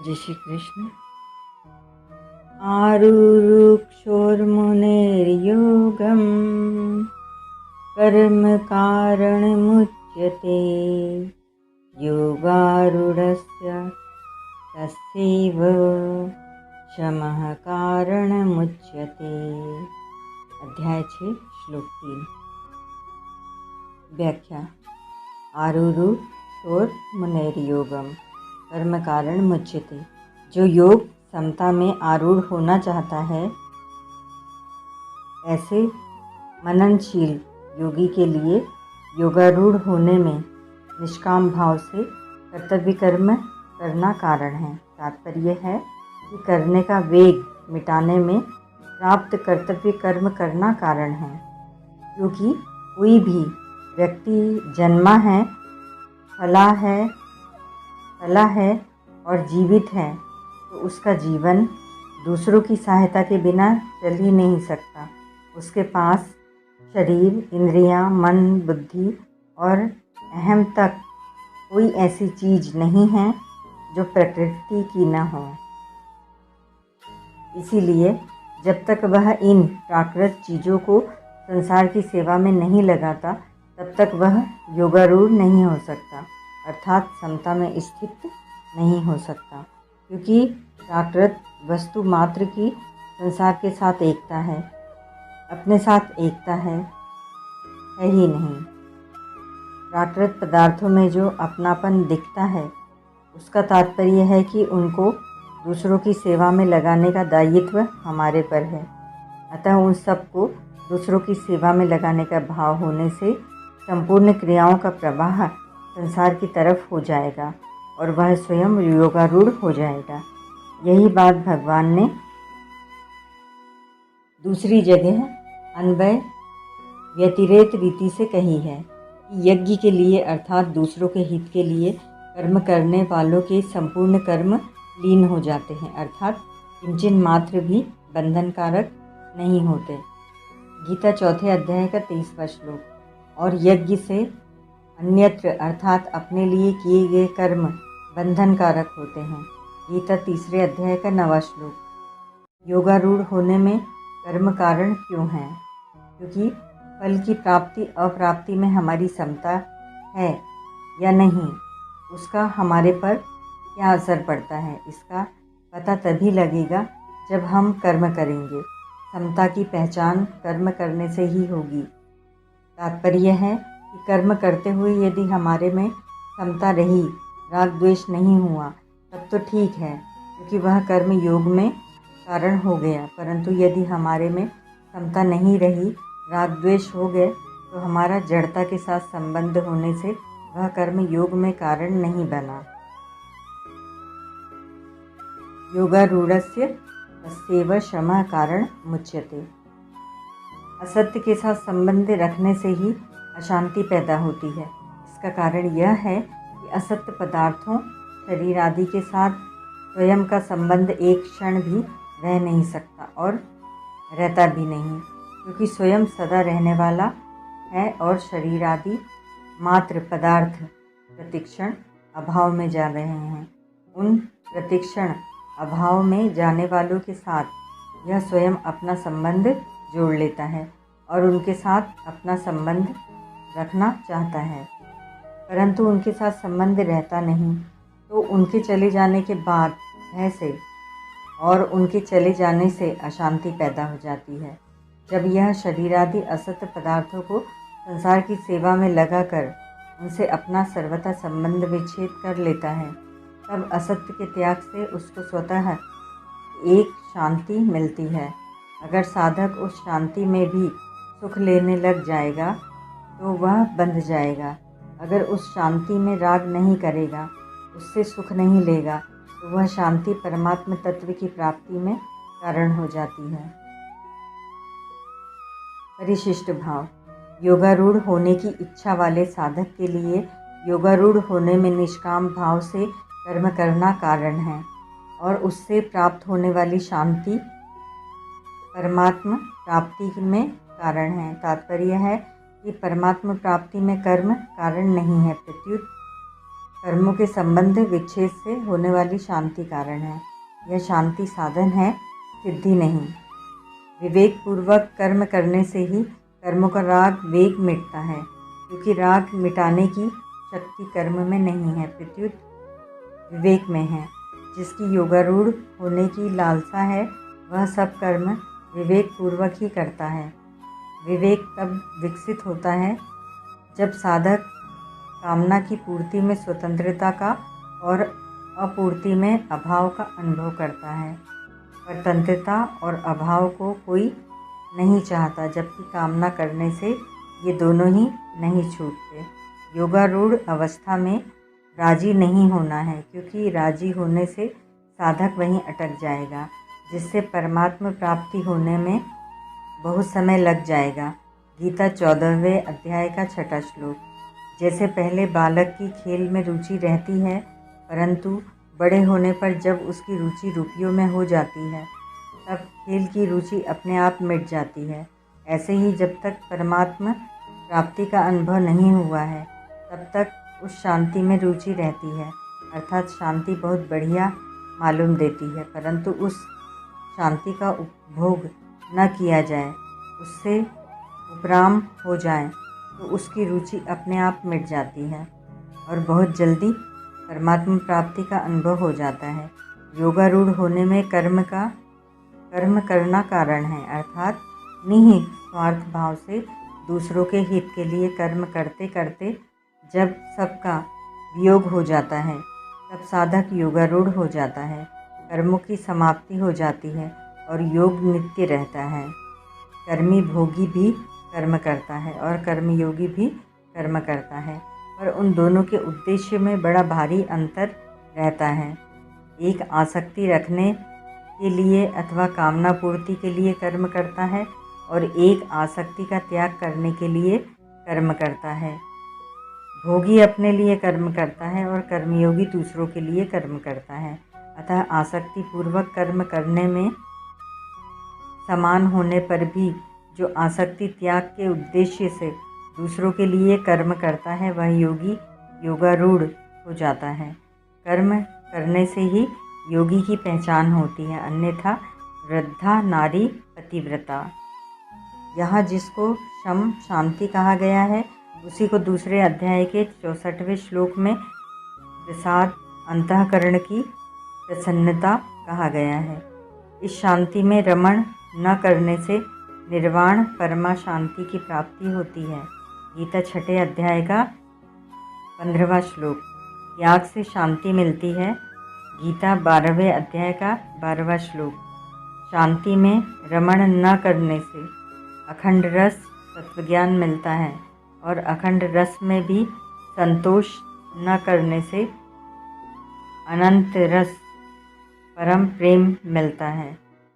जय श्री कृष्ण। आरुरुक्षोर्मुनेर्योगं कर्म कारणमुच्यते योगारूढस्य तस्यैव शमः कारणमुच्यते। अध्याय 6 श्लोक 3। व्याख्या। आरुरुक्षोर्मुनेर्योगं कर्म कारण मुच्यते। जो योग समता में आरूढ़ होना चाहता है, ऐसे मननशील योगी के लिए योगारूढ़ होने में निष्काम भाव से कर्तव्य कर्म करना कारण है। तात्पर्य है कि करने का वेग मिटाने में प्राप्त कर्तव्य कर्म करना कारण है। क्योंकि कोई भी व्यक्ति जन्मा है, फला है और जीवित है, तो उसका जीवन दूसरों की सहायता के बिना चल ही नहीं सकता। उसके पास शरीर, इंद्रियां, मन, बुद्धि और अहम तक कोई ऐसी चीज़ नहीं है जो प्रकृति की न हो। इसीलिए जब तक वह इन प्राकृत चीज़ों को संसार की सेवा में नहीं लगाता, तब तक वह योगारूढ़ नहीं हो सकता, अर्थात समता में स्थित नहीं हो सकता। क्योंकि प्राकृत वस्तु मात्र की संसार के साथ एकता है, अपने साथ एकता है ही नहीं। प्राकृत पदार्थों में जो अपनापन दिखता है, उसका तात्पर्य है कि उनको दूसरों की सेवा में लगाने का दायित्व हमारे पर है। अतः उन सबको दूसरों की सेवा में लगाने का भाव होने से संपूर्ण क्रियाओं का प्रवाह संसार की तरफ हो जाएगा और वह स्वयं योगारूढ़ हो जाएगा। यही बात भगवान ने दूसरी जगह अन्वय व्यतिरेक रीति से कही है कि यज्ञ के लिए अर्थात दूसरों के हित के लिए कर्म करने वालों के संपूर्ण कर्म लीन हो जाते हैं, अर्थात किंचन मात्र भी बंधनकारक नहीं होते। गीता 4 अध्याय का 23वां श्लोक। और यज्ञ से अन्यत्र अर्थात अपने लिए किए गए कर्म बंधनकारक होते हैं। गीता 3 अध्याय का 9वां श्लोक। योगारूढ़ होने में कर्म कारण क्यों है? क्योंकि फल की प्राप्ति अप्राप्ति में हमारी समता है या नहीं, उसका हमारे पर क्या असर पड़ता है, इसका पता तभी लगेगा जब हम कर्म करेंगे। समता की पहचान कर्म करने से ही होगी। तात्पर्य है कि कर्म करते हुए यदि हमारे में समता रही, राग द्वेष नहीं हुआ, तब तो ठीक है, क्योंकि वह कर्म योग में कारण हो गया। परंतु यदि हमारे में समता नहीं रही, राग द्वेष हो गए, तो हमारा जड़ता के साथ संबंध होने से वह कर्म योग में कारण नहीं बना। योगारूढ़स्य तस्यैव शमः कारण मुच्यते। असत्य के साथ संबंध रखने से ही अशांति पैदा होती है। इसका कारण यह है कि असत्य पदार्थों, शरीर आदि के साथ स्वयं का संबंध एक क्षण भी रह नहीं सकता और रहता भी नहीं, क्योंकि स्वयं सदा रहने वाला है और शरीर आदि मात्र पदार्थ प्रतिक्षण अभाव में जा रहे हैं। उन प्रतिक्षण अभाव में जाने वालों के साथ यह स्वयं अपना संबंध जोड़ लेता है और उनके साथ अपना संबंध रखना चाहता है, परंतु उनके साथ संबंध रहता नहीं, तो उनके चले जाने के बाद भय से और उनके चले जाने से अशांति पैदा हो जाती है। जब यह शरीर आदि असत्य पदार्थों को संसार की सेवा में लगाकर उनसे अपना सर्वथा संबंध विच्छेद कर लेता है, तब असत्य के त्याग से उसको स्वतः एक शांति मिलती है। अगर साधक उस शांति में भी सुख लेने लग जाएगा तो वह बंध जाएगा। अगर उस शांति में राग नहीं करेगा, उससे सुख नहीं लेगा, तो वह शांति परमात्म तत्व की प्राप्ति में कारण हो जाती है। परिशिष्ट भाव। योगारूढ़ होने की इच्छा वाले साधक के लिए योगारूढ़ होने में निष्काम भाव से कर्म करना कारण है और उससे प्राप्त होने वाली शांति परमात्म प्राप्ति में कारण है। तात्पर्य है कि परमात्म प्राप्ति में कर्म कारण नहीं है, प्रत्युत कर्मों के संबंध विच्छेद से होने वाली शांति कारण है। यह शांति साधन है, सिद्धि नहीं। विवेक पूर्वक कर्म करने से ही कर्मों का राग वेग मिटता है, क्योंकि राग मिटाने की शक्ति कर्म में नहीं है, प्रत्युत विवेक में है। जिसकी योगारूढ़ होने की लालसा है वह सब कर्म विवेक पूर्वक ही करता है। विवेक तब विकसित होता है जब साधक कामना की पूर्ति में स्वतंत्रता का और अपूर्ति में अभाव का अनुभव करता है। स्वतंत्रता और अभाव को कोई नहीं चाहता, जबकि कामना करने से ये दोनों ही नहीं छूटते। योगारूढ़ अवस्था में राजी नहीं होना है, क्योंकि राजी होने से साधक वहीं अटक जाएगा, जिससे परमात्मा प्राप्ति होने में बहुत समय लग जाएगा। गीता 14वें अध्याय का 6वां श्लोक। जैसे पहले बालक की खेल में रुचि रहती है, परंतु बड़े होने पर जब उसकी रुचि रुपयों में हो जाती है तब खेल की रुचि अपने आप मिट जाती है। ऐसे ही जब तक परमात्मा प्राप्ति का अनुभव नहीं हुआ है तब तक उस शांति में रुचि रहती है, अर्थात शांति बहुत बढ़िया मालूम देती है, परंतु उस शांति का उपभोग न किया जाए, उससे उपराम हो जाए तो उसकी रुचि अपने आप मिट जाती है और बहुत जल्दी परमात्मा प्राप्ति का अनुभव हो जाता है। योगारूढ़ होने में कर्म करना कारण है, अर्थात निहित स्वार्थ भाव से दूसरों के हित के लिए कर्म करते करते जब सबका वियोग हो जाता है तब साधक योगारूढ़ हो जाता है। कर्मों की समाप्ति हो जाती है और योग नित्य रहता है। कर्मी भोगी भी कर्म करता है और कर्मयोगी भी कर्म करता है, पर उन दोनों के उद्देश्य में बड़ा भारी अंतर रहता है। एक आसक्ति रखने के लिए अथवा कामना पूर्ति के लिए कर्म करता है और एक आसक्ति का त्याग करने के लिए कर्म करता है। भोगी अपने लिए कर्म करता है और कर्मयोगी दूसरों के लिए कर्म करता है। अतः आसक्ति पूर्वक कर्म करने में समान होने पर भी जो आसक्ति त्याग के उद्देश्य से दूसरों के लिए कर्म करता है वह योगी योगारूढ़ हो जाता है। कर्म करने से ही योगी की पहचान होती है, अन्यथा वृद्धा नारी पतिव्रता। यहाँ जिसको शम शांति कहा गया है उसी को दूसरे अध्याय के 64वें श्लोक में प्रसाद अंतःकरण की प्रसन्नता कहा गया है। इस शांति में रमण न करने से निर्वाण परमा शांति की प्राप्ति होती है। गीता 6वें अध्याय का 15वां श्लोक। त्याग से शांति मिलती है। गीता 12वें अध्याय का 12वां श्लोक। शांति में रमण न करने से अखंड रस तत्वज्ञान मिलता है और अखंड रस में भी संतोष न करने से अनंत रस परम प्रेम मिलता है।